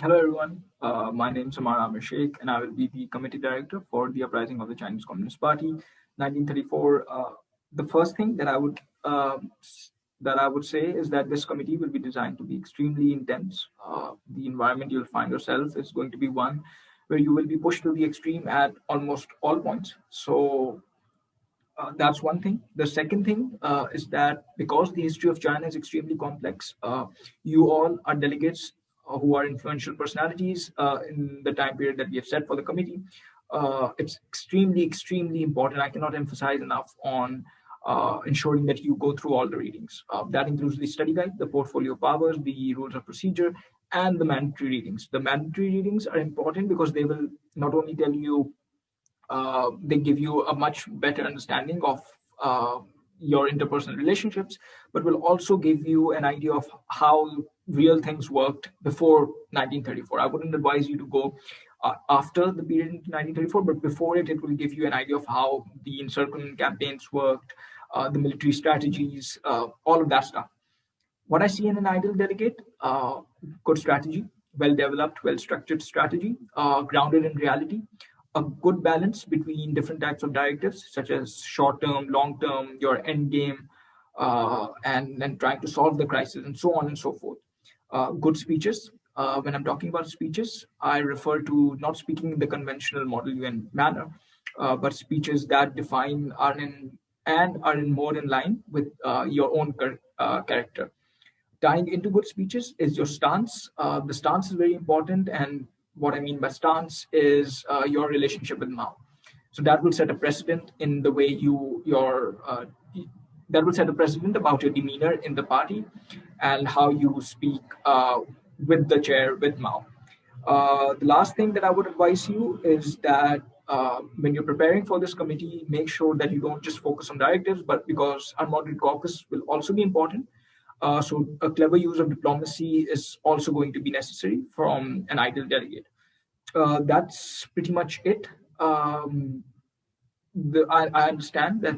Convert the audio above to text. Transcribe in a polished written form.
Hello, everyone. My name is Amar Amir Sheikh, and I will be the committee director for the uprising of the Chinese Communist Party, 1934. The first thing that I would say is that this committee will be designed to be extremely intense. The environment you'll find yourself is going to be one where you will be pushed to the extreme at almost all points. So that's one thing. The second thing is that because the history of China is extremely complex, you all are delegates who are influential personalities in the time period that we have set for the committee. It's extremely important. I cannot emphasize enough on ensuring that you go through all the readings. That includes the study guide, the portfolio powers, the rules of procedure, and the mandatory readings. The mandatory readings are important because they will not only tell you they give you a much better understanding of your interpersonal relationships, but will also give you an idea of how real things worked before 1934. I wouldn't advise you to go after the period in 1934, but before it will give you an idea of how the encirclement campaigns worked, the military strategies, all of that stuff. What I see in an ideal delegate, good strategy, well developed, well structured strategy, grounded in reality, a good balance between different types of directives, such as short term, long term, your end game, and then trying to solve the crisis, and so on and so forth. Good speeches. When I'm talking about speeches, I refer to not speaking in the conventional Model UN manner, but speeches that define are in more in line with your own character. Tying into good speeches is your stance. The stance is very important, and what I mean by stance is your relationship with Mao. So that will set a precedent in the way that will set a precedent about your demeanor in the party and how you speak with the chair, with Mao. The last thing that I would advise you is that when you're preparing for this committee, make sure that you don't just focus on directives, but because unmoderated caucus will also be important. So a clever use of diplomacy is also going to be necessary from an ideal delegate. That's pretty much it. I understand that